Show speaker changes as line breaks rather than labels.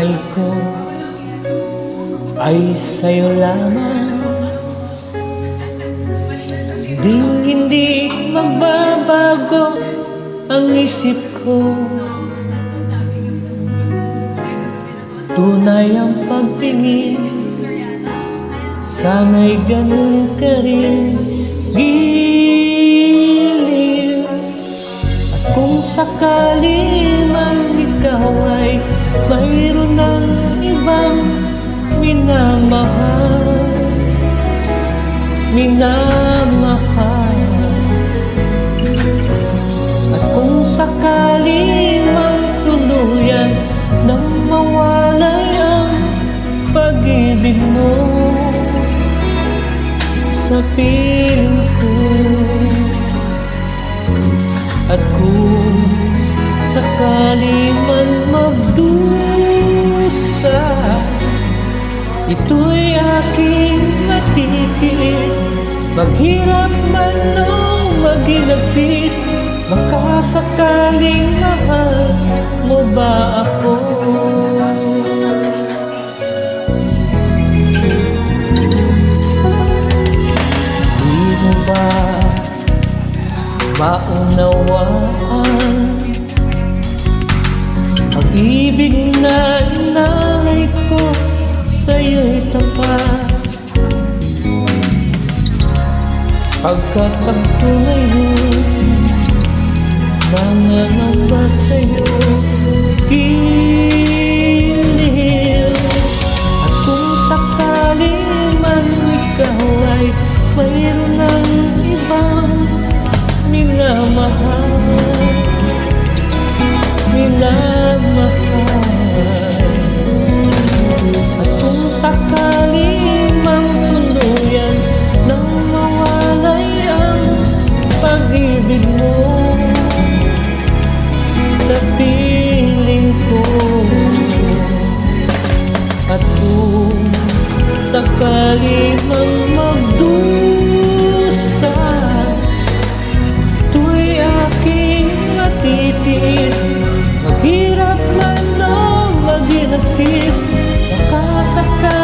buhay ko ay sa'yo lamang. Hindi magbabago ang isip ko. Tunay ang pagtingin, sana'y ganun ka rin. Giliw. At kung sakali man ikaw ay mayroon ng ibang minamahal, at kung sakali man tuluyan nang mawalay ang pag-ibig mo sa piling ko, at kung sakali man magdusa, ito'y aking matitiis. Maghirap man o maghilabis, baka sakaling mahal mo ba ako? Di mo ba maunawaan pag-ibig na inalay ko sa'yo'y tapat? Pagkat ang tunay yun, nangangamba sa'yo, giliw. At kung sakali man ikaw ay mayroon ng ibang minamahal, at kung sakali man tuluyan nang mawalay ang pag-ibig mo sa piling ko, at kung sakali mang magdusa, ito'y aking matitiis. Maghirap man o maghilabis, baka sakali